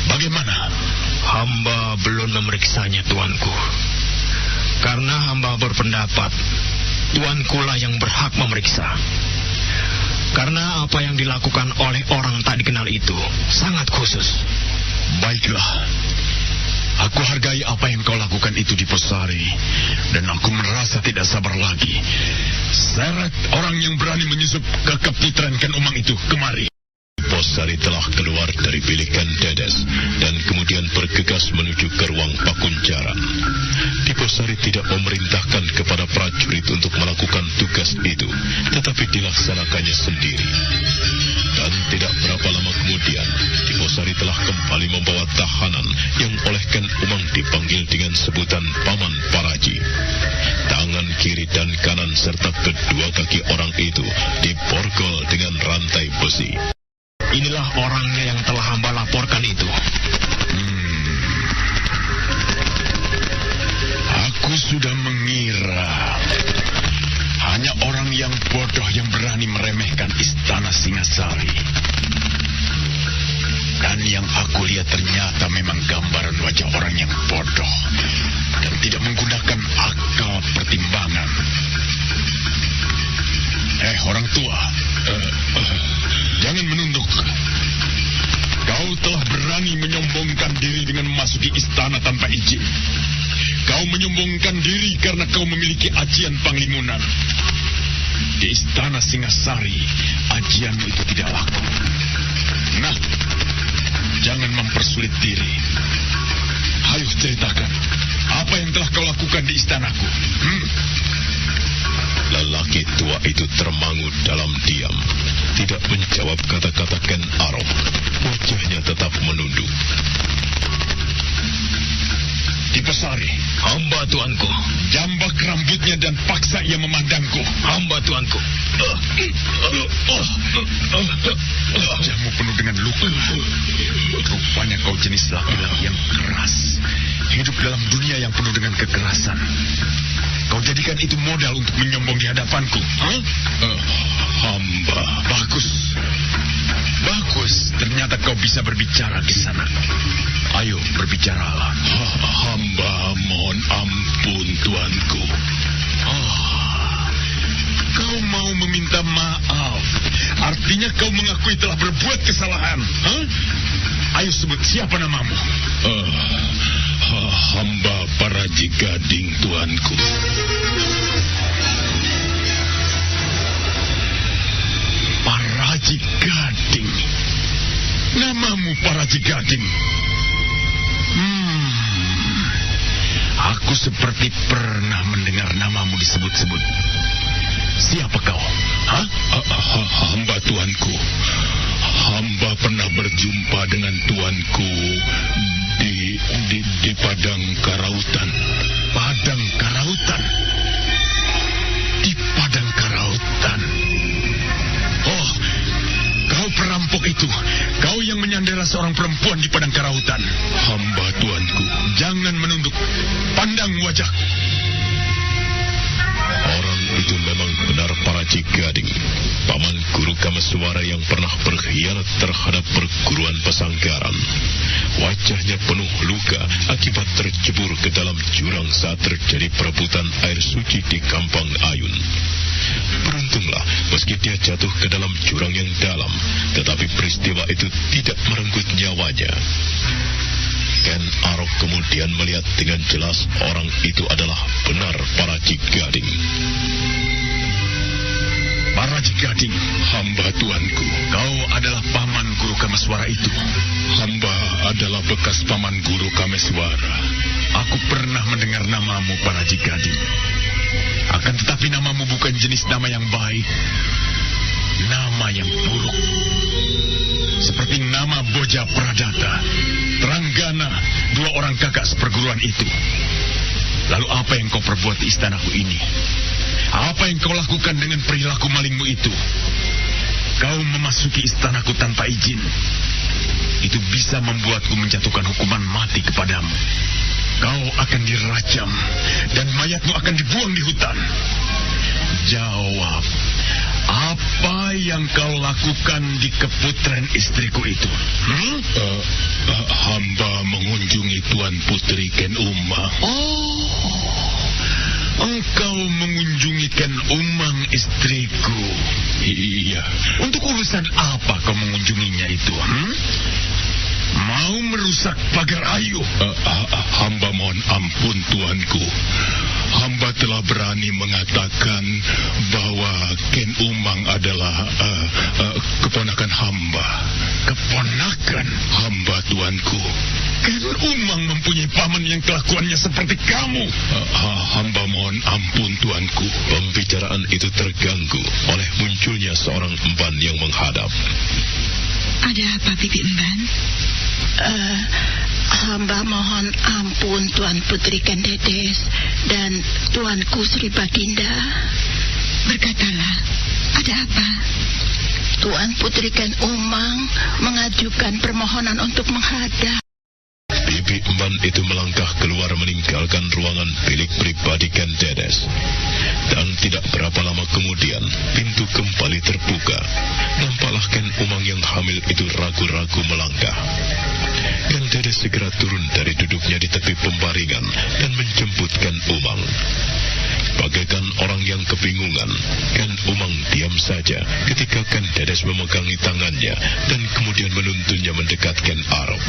Bagaimana? Hamba belum memeriksanya, tuanku. Karena hamba berpendapat tuankulah yang berhak memeriksa. Karena apa yang dilakukan oleh orang tak dikenal itu sangat khusus. Baiklah. Aku hargai apa yang kau lakukan itu, Diposari. Dan aku merasa tidak sabar lagi. Seret orang yang berani menyusup ke kaputren Ken Umang itu kemari. Diposari telah keluar dari bilik Ken Dedes dan kemudian bergegas menuju ke ruang Pakunjaran. Diposari tidak memerintahkan kepada prajurit untuk melakukan tugas itu, tetapi dilaksanakannya sendiri. Dan tidak berapa lama kemudian, Diposari telah kembali membawa tahanan yang oleh Ken Umang dipanggil dengan sebutan Paman Paraji. Tangan kiri dan kanan serta kedua kaki orang itu diborgol dengan rantai besi. Inilah orangnya yang telah hamba laporkan itu. Aku sudah mengira hanya orang yang bodoh yang berani meremehkan istana Singasari. Dan yang aku lihat ternyata memang gambaran wajah orang yang bodoh dan tidak menggunakan akal pertimbangan. Orang tua, jangan menunduk. Kau telah berani menyombongkan diri dengan memasuki istana tanpa izin. Kau menyombongkan diri karena kau memiliki ajian Panglimunan. Di istana Singasari, ajianmu itu tidak laku. Nah, jangan mempersulit diri. Ayo ceritakan, apa yang telah kau lakukan di istanaku? Lelaki tua itu termangu dalam diam, tidak menjawab kata-kata Ken Arok. Wajahnya tetap menunduk. Diposari, hamba, tuanku. Jambak rambutnya dan paksa ia memandangku. Hamba, tuanku. Wajahmu penuh dengan luka. Rupanya kau jenis laki-laki yang keras, hidup dalam dunia yang penuh dengan kekerasan. Kau jadikan itu modal untuk menyombong di hadapanku. Hamba. Bagus. Ternyata kau bisa berbicara di sana. Ayo, berbicaralah. Hamba mohon ampun, tuanku. Kau mau meminta maaf. Artinya kau mengakui telah berbuat kesalahan. Ayo sebut, siapa namamu? Hamba Paraji Gading, tuanku. Paraji Gading. Namamu Paraji Gading. Aku seperti pernah mendengar namamu disebut-sebut. Siapa kau? Hah? Hamba tuanku. Hamba pernah berjumpa dengan tuanku di Padang Karautan. Padang Karautan? Di Padang Karautan. Oh, kau perampok itu. Kau yang menyandera seorang perempuan di Padang Karautan. Hamba tuanku, jangan menunduk. Pandang wajahku. Orang itu memang benar Paraji Gading, paman guru Kameswara yang pernah berkhianat terhadap perguruan Pesanggaran. Wajahnya penuh luka akibat tercebur ke dalam jurang saat terjadi perebutan air suci di Kampang Ayun. Beruntunglah meski dia jatuh ke dalam jurang yang dalam, tetapi peristiwa itu tidak merenggut nyawanya. Ken Arok kemudian melihat dengan jelas orang itu adalah benar Paraji Gading. Paraji Gading, hamba tuanku. Kau adalah paman guru Kameswara itu. Hamba adalah bekas paman guru Kameswara. Aku pernah mendengar namamu, Paraji Gading. Akan tetapi namamu bukan jenis nama yang baik. Nama yang buruk. Seperti nama Boja Pradata, Tranggana, dua orang kakak seperguruan itu. Lalu apa yang kau perbuat di istanaku ini? Apa yang kau lakukan dengan perilaku malingmu itu? Kau memasuki istanaku tanpa izin. Itu bisa membuatku menjatuhkan hukuman mati kepadamu. Kau akan dirajam dan mayatmu akan dibuang di hutan. Jawab, apa yang kau lakukan di keputren istriku itu? Hamba mengunjungi Tuan Putri Ken Umang. Oh, engkau mengunjungi Ken Umang istriku. Iya. Untuk urusan apa kau mengunjunginya itu? Mau merusak pagar ayu? Hamba mohon ampun tuanku. Hamba telah berani mengatakan bahwa Ken Umang adalah keponakan hamba. Keponakan? Hamba tuanku. Ken Umang mempunyai paman yang kelakuannya seperti kamu. Hamba mohon ampun tuanku. Pembicaraan itu terganggu oleh munculnya seorang emban yang menghadap. Ada apa, Bibi Emban? Hamba mohon ampun Tuan Putri Kendedes dan Tuanku Sri Baginda. Berkatalah, ada apa? Tuan Putri Ken Umang mengajukan permohonan untuk menghadap. Bibi Emban itu melangkah keluar meninggalkan ruangan bilik pribadi Ken Dedes. Dan tidak berapa lama kemudian, pintu kembali terbuka. Nampaklah Ken Umang yang hamil itu ragu-ragu melangkah. Ken Dedes segera turun dari duduknya di tepi pembaringan dan menjemput Ken Umang. Bagaikan orang yang kebingungan, Ken Umang diam saja ketika Ken Dedes memegangi tangannya dan kemudian menuntunnya mendekat Ken Arok.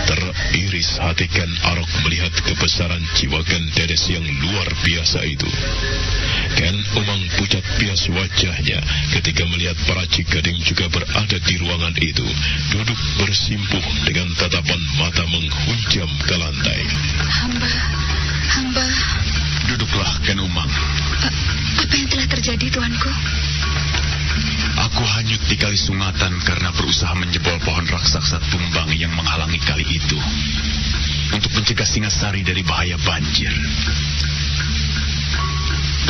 Teriris hati Ken Arok melihat kebesaran jiwa Ken Dedes yang luar biasa itu. Ken Umang pucat pias wajahnya ketika melihat Paraji Gading juga berada di ruangan itu, duduk bersimpuh dengan tatapan mata menghunjam ke lantai. Hamba. Duduklah, Ken Umang. Apa yang telah terjadi, Tuanku? Aku hanyut di kali Sungatan karena berusaha menjebol pohon raksasa tumbang yang menghalangi kali itu untuk mencegah Singasari dari bahaya banjir.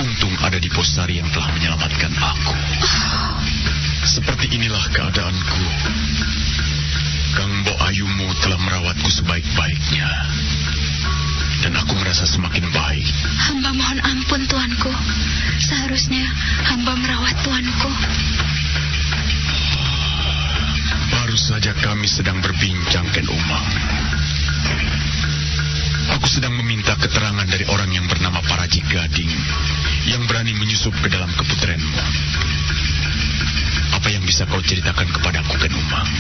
Untung ada Diposari yang telah menyelamatkan aku. Seperti inilah keadaanku. Kang Bo Ayumu telah merawatku sebaik-baiknya. Dan aku merasa semakin baik. Hamba mohon ampun, Tuanku. Seharusnya hamba merawat Tuanku. Baru saja kami sedang berbincang, Ken Umang. Aku sedang meminta keterangan dari orang yang bernama Paraji Gading yang berani menyusup ke dalam keputrenmu. Apa yang bisa kau ceritakan kepadaku, Ken Umang?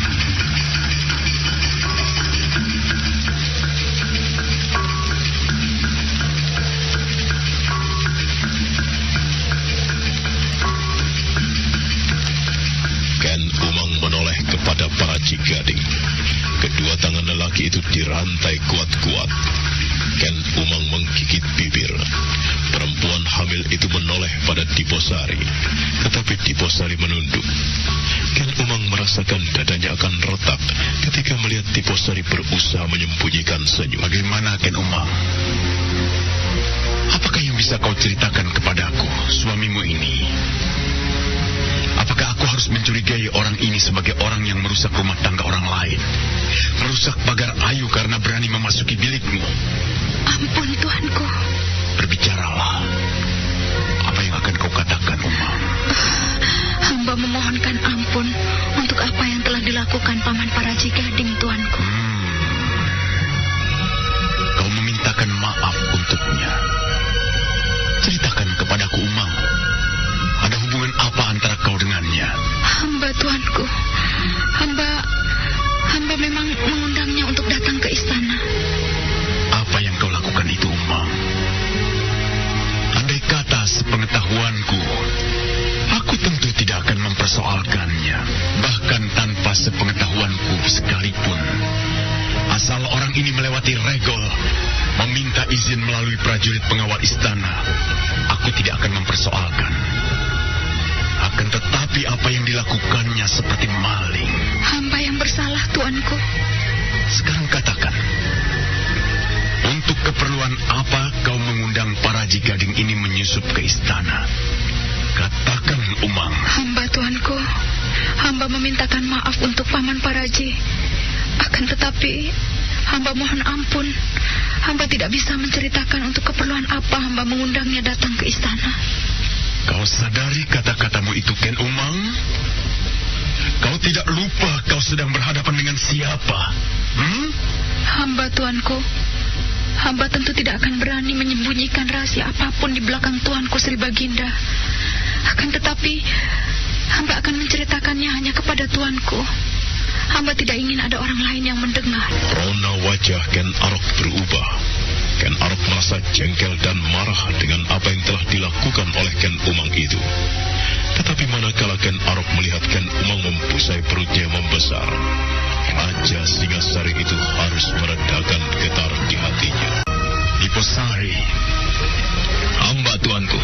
Ken Umang menoleh kepada Paraji Gading. Kedua tangan lelaki itu dirantai kuat-kuat. Ken Umang menggigit bibir. Perempuan hamil itu menoleh kepada Diposari, tetapi Diposari menunduk. Ken Umang merasakan dadanya akan retak ketika melihat Diposari berusaha menyembunyikan senyum. Bagaimana, Ken Umang? Apakah yang bisa kau ceritakan kepadaku, suamimu ini? Apakah aku harus mencurigai orang ini sebagai orang yang merusak rumah tangga orang lain? Merusak pagar Ayu karena berani memasuki bilikmu? Ampun, tuanku. Berbicaralah. Apa yang akan kau katakan, Umang? Hamba memohonkan ampun untuk apa yang telah dilakukan Paman Paraji Gading, tuanku. Kau memintakan maaf untuknya. Ceritakan kepadaku, Umang. Ada hubungan apa antara kau dengannya? Hamba, tuanku. Hamba memang mengundangnya untuk datang ke istana. Apa yang kau lakukan itu, Umang? Andai kata sepengetahuanku, aku tentu tidak akan mempersoalkannya. Bahkan tanpa sepengetahuanku sekalipun. Asal orang ini melewati regol, meminta izin melalui prajurit pengawal istana, aku tidak akan mempersoalkan. Akan tetapi apa yang dilakukannya seperti maling. Hamba yang bersalah, tuanku. Sekarang katakan, untuk keperluan apa kau mengundang Paraji Gading ini menyusup ke istana? Katakan, Umang. Hamba, tuanku. Hamba memintakan maaf untuk Paman Paraji. Akan tetapi, hamba mohon ampun. Hamba tidak bisa menceritakan untuk keperluan apa hamba mengundangnya datang ke istana. Kau sadari kata-katamu itu, Ken Umang? Kau tidak lupa kau sedang berhadapan dengan siapa? Hamba, tuanku. Hamba tentu tidak akan berani menyembunyikan rahasia apapun di belakang tuanku Sri Baginda. Akan tetapi, hamba akan menceritakannya hanya kepada tuanku. Hamba tidak ingin ada orang lain yang mendengar. Rona wajah Ken Arok berubah. Ken Arok merasa jengkel dan marah dengan apa yang telah dilakukan oleh Ken Umang itu. Tetapi manakala Ken Arok melihat Ken Umang membusai perutnya membesar, Raja Singasari itu harus meredakan getar di hatinya. Diposari, hamba tuanku,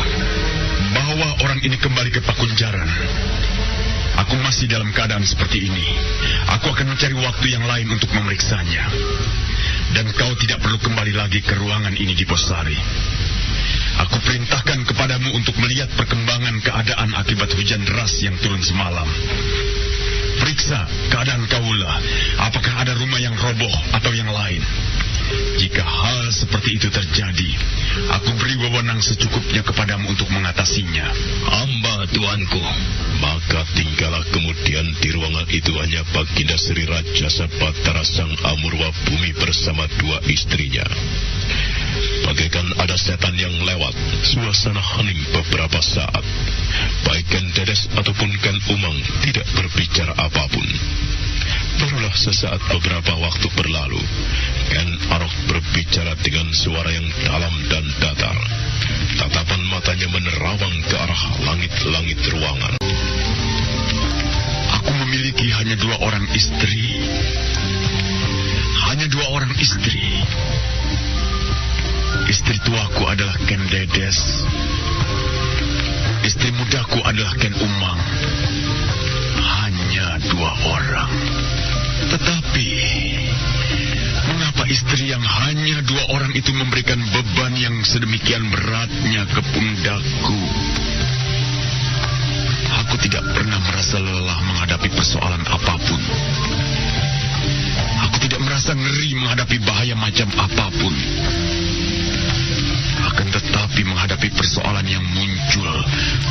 bawa orang ini kembali ke Pakunjaran. Aku masih dalam keadaan seperti ini. Aku akan mencari waktu yang lain untuk memeriksanya. Dan kau tidak perlu kembali lagi ke ruangan ini, Diposari. Aku perintahkan kepadamu untuk melihat perkembangan keadaan akibat hujan deras yang turun semalam. Periksa keadaan kaula, apakah ada rumah yang roboh atau yang lain. Jika hal seperti itu terjadi, aku beri wewenang secukupnya kepadamu untuk mengatasinya. Hamba tuanku. Maka tinggallah kemudian di ruangan itu hanya Baginda Sri Raja Sabatara Sang Amurwa Bumi bersama dua istrinya. Bagaikan ada setan yang lewat, suasana hening beberapa saat. Baik Ken Dedes ataupun Ken Umang tidak berbicara apapun. Barulah sesaat beberapa waktu berlalu, Ken Arok berbicara dengan suara yang dalam dan datar. Tatapan matanya menerawang ke arah langit-langit ruangan. Aku memiliki hanya 2 orang istri. Hanya 2 orang istri. Istri tuaku adalah Ken Dedes. Istri mudaku adalah Ken Umang. Hanya 2 orang. Tetapi, mengapa istri yang hanya 2 orang itu memberikan beban yang sedemikian beratnya ke pundakku? Aku tidak pernah merasa lelah menghadapi persoalan apapun. Aku tidak merasa ngeri menghadapi bahaya macam apapun. Akan tetapi menghadapi persoalan yang muncul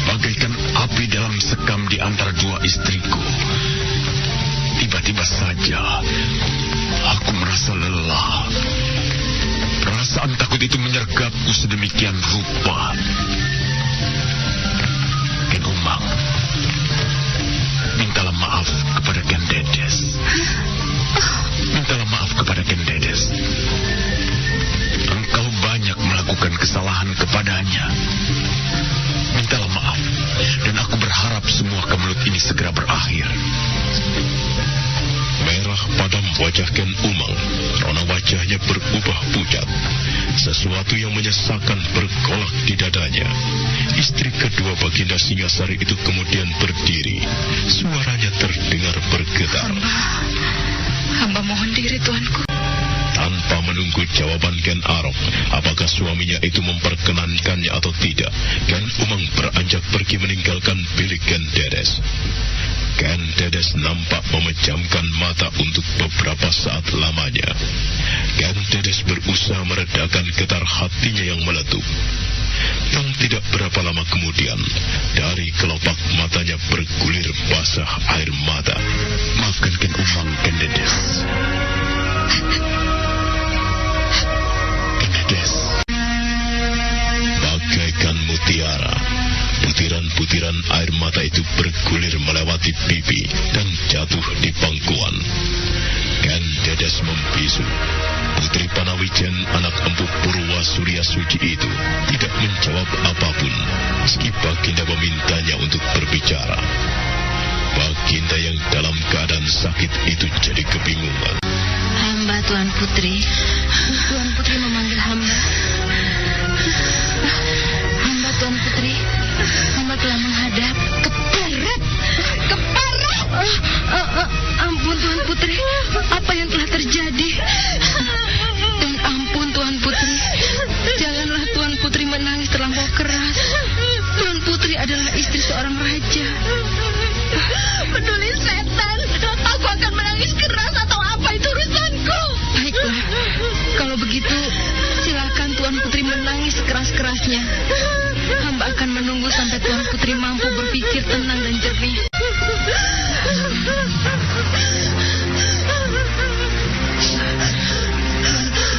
bagaikan api dalam sekam di antara 2 istriku. Tiba-tiba saja aku merasa lelah. Perasaan takut itu menyergapku sedemikian rupa. Ken Umang, mintalah maaf kepada Ken Dedes. Mintalah maaf kepada Ken Dedes. Engkau banyak melakukan kesalahan kepadanya. Mintalah maaf, dan aku berharap semua kemelut ini segera berakhir. Merah padam wajah Ken Umang, rona wajahnya berubah pucat. Sesuatu yang menyesakan bergolak di dadanya. Istri kedua Baginda Singasari itu kemudian berdiri. Suaranya terdengar bergetar. Hamba mohon diri, tuanku. Tanpa menunggu jawaban Ken Arok, apakah suaminya itu memperkenankannya atau tidak, Ken Umang beranjak pergi meninggalkan bilik Ken Dedes. Ken Dedes nampak memejamkan mata untuk beberapa saat lamanya. Ken Dedes berusaha meredakan getar hatinya yang meletup. Dan tidak berapa lama kemudian, dari kelopak matanya bergulir basah air mata. Maafkan Ken Umang, Ken Dedes. Ken Dedes. Bagaikan mutiara, butiran-butiran air mata itu bergulir melewati pipi dan jatuh di pangkuan. Ken Dedes membisu. Putri Panawijen, anak empu Purwa Surya Suci itu, tidak menjawab apapun, meski Baginda memintanya untuk berbicara. Baginda yang dalam keadaan sakit itu jadi kebingungan. Hamba, Tuan Putri. Tuan Putri memanggil hamba. Hamba, Tuan Putri. Hamba telah menghadap. Keparat! Ampun, Tuan Putri. Apa yang telah terjadi? Dan ampun, Tuan Putri. Janganlah Tuan Putri menangis terlampau keras. Tuan Putri adalah istri seorang raja. Peduli setan. Aku akan menangis keras atau apa itu urusanku. Baiklah. Kalau begitu, silakan Tuan Putri menangis sekeras-kerasnya. Hamba akan menunggu sampai Tuan Putri mampu berpikir tenang dan jernih.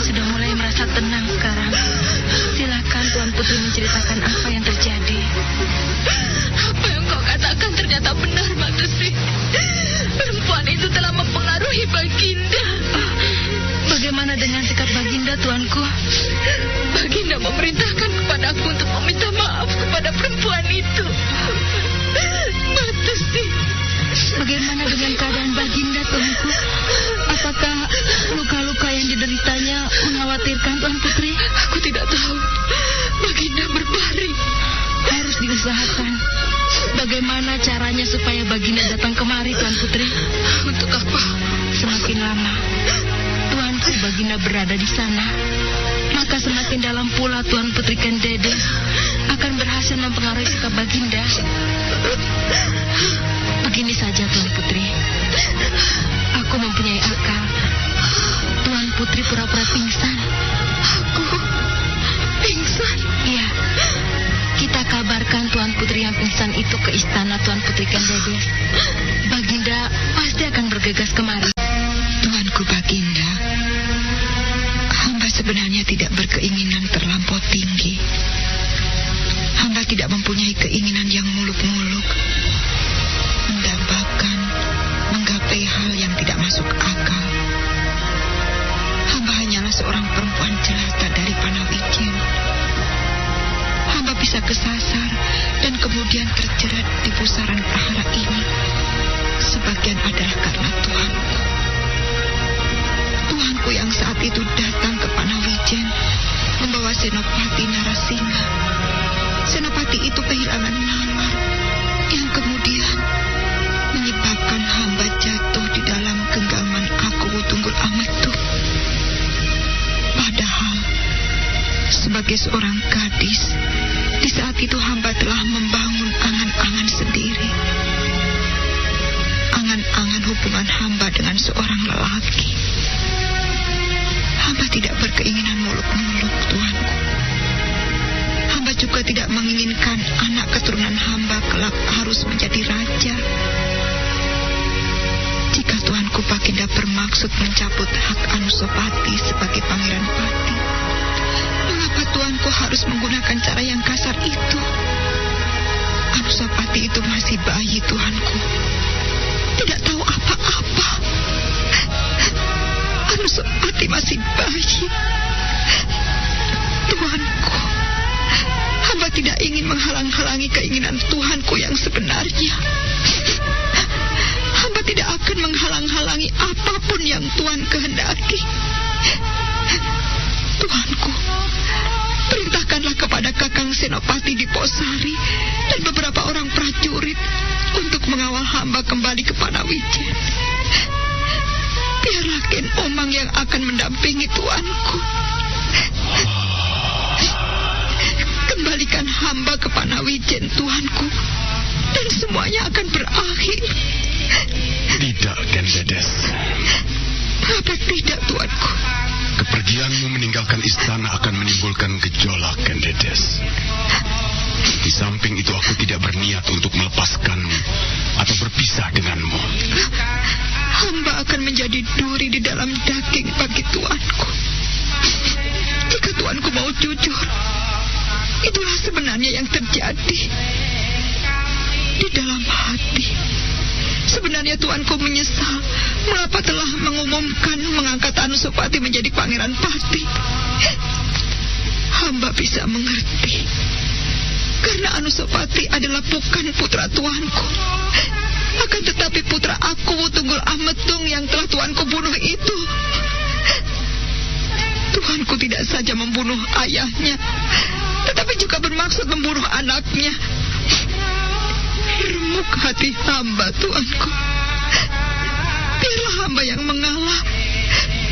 Sudah mulai merasa tenang sekarang. Silakan Tuan Putri menceritakan apa yang terjadi. Apa yang kau katakan ternyata benar, Mbak Tusi. Perempuan itu telah mempengaruhi Baginda. Bagaimana dengan sikap Baginda, Tuanku? Baginda memerintahkan kepadaku untuk meminta maaf kepada perempuan itu. Mbak Tusi. Bagaimana dengan keadaan Baginda, Tuanku? Apakah luka-luka yang dideritanya mengkhawatirkan, Tuan Putri? Aku tidak tahu. Baginda berbaring. Harus diusahakan. Bagaimana caranya supaya Baginda datang kemari, Tuan Putri? Untuk apa? Semakin lama Tuanku Baginda berada di sana, maka semakin dalam pula Tuan Putri Ken Dedes akan berhasil mempengaruhi sikap Baginda. Begini saja, Tuan Putri. Aku mempunyai akal. Tuan Putri pura-pura pingsan. Aku pingsan? Iya. Kita kabarkan Tuan Putri yang pingsan itu ke istana Tuan Putri Ken Dedes. Baginda pasti akan bergegas kemari. Tuanku Baginda, hamba sebenarnya tidak berkeinginan terlampau tinggi. Hamba tidak mempunyai keinginan yang muluk-muluk, mendambakan, menggapai hal yang tidak masuk akal. Hamba hanyalah seorang perempuan jelata dari Panawijen. Hamba bisa kesasar dan kemudian terjerat di pusaran prahara ini. Sebagian adalah karena Tuanku. Tuanku yang saat itu datang ke Panawijen membawa Senopati Narasingha. Senopati itu kehilangan nalar yang kemudian menyebabkan hamba jatuh di dalam genggaman Aku Tunggul Ametu. Padahal sebagai seorang gadis, di saat itu hamba telah membangun angan-angan sendiri. Angan-angan hubungan hamba dengan seorang lelaki. Hamba tidak berkeinginan muluk-muluk, Tuanku. Hamba juga tidak menginginkan anak keturunan hamba kelak harus menjadi raja. Jika Tuanku Baginda bermaksud mencabut hak Anusapati sebagai pangeran Pati, mengapa Tuanku harus menggunakan cara yang kasar itu? Anusapati itu masih bayi, Tuanku. Tidak tahu apa-apa. Anusapati masih bayi. Tuanku, hamba tidak ingin menghalang-halangi keinginan Tuanku yang sebenarnya. Hamba tidak akan menghalang-halangi apapun yang Tuan kehendaki. Tuanku, perintahkanlah kepada Kakang Senopati di Posari dan beberapa orang prajurit untuk mengawal hamba kembali ke Panawijen. Biarlah Ken Umang yang akan mendampingi tuanku. Kembalikan hamba ke Panawijen, tuanku, dan semuanya akan berakhir. Tidak, Ken Dedes. Apa tidak, tuanku? Kepergianmu meninggalkan istana akan menimbulkan gejolak, Ken Dedes. Di samping itu aku tidak berniat untuk melepaskanmu atau berpisah denganmu. Hamba akan menjadi duri di dalam daging bagi tuanku. Jika tuanku mau jujur, itulah sebenarnya yang terjadi. Di dalam hati, sebenarnya tuanku menyesal mengapa telah mengumumkan mengangkat Anusapati menjadi Pangeran Pati. Hamba bisa mengerti, karena Anusapati adalah bukan putra tuanku. Akan tetapi putra aku, Tunggul Ametung, yang telah tuanku bunuh itu. Tuanku tidak saja membunuh ayahnya, tetapi juga bermaksud membunuh anaknya. Remuk hati hamba, tuanku. Biarlah hamba yang mengalah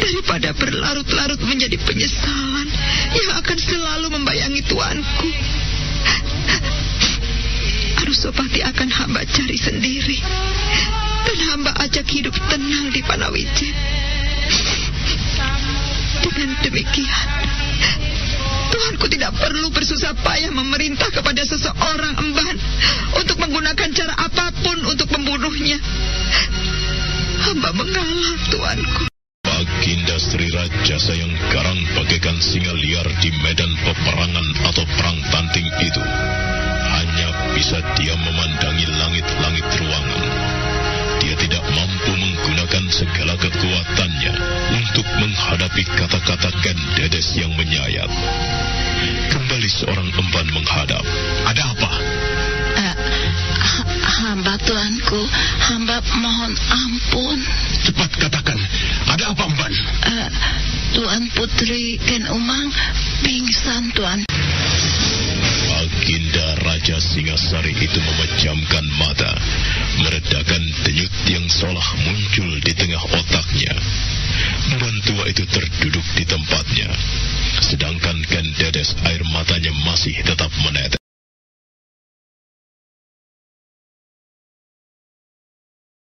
daripada berlarut-larut menjadi penyesalan yang akan selalu membayangi tuanku. Anusapati akan hamba cari sendiri, dan hamba ajak hidup tenang di Panawijen. Dengan demikian, tuanku tidak perlu bersusah payah memerintah kepada seseorang emban untuk menggunakan cara apapun untuk membunuhnya. Hamba mengalah, tuanku. Baginda Sri Raja Sayang Garang bagaikan singa liar di medan peperangan atau perang tanding itu. Hanya bisa dia memandangi langit-langit ruangan. Dia tidak mampu menggunakan segala kekuatannya untuk menghadapi kata-kata Ken Dedes yang menyayat. Kembali seorang emban menghadap. Ada apa? Hamba, tuanku, hamba mohon ampun. Cepat katakan, ada apa, emban? Tuan Putri Ken Umang pingsan, tuan. Baginda Raja Singasari itu memejamkan mata, meredakan denyut yang seolah muncul di tengah otaknya. Emban tua itu terduduk di tempatnya, sedangkan Ken Dedes air matanya masih tetap menetes.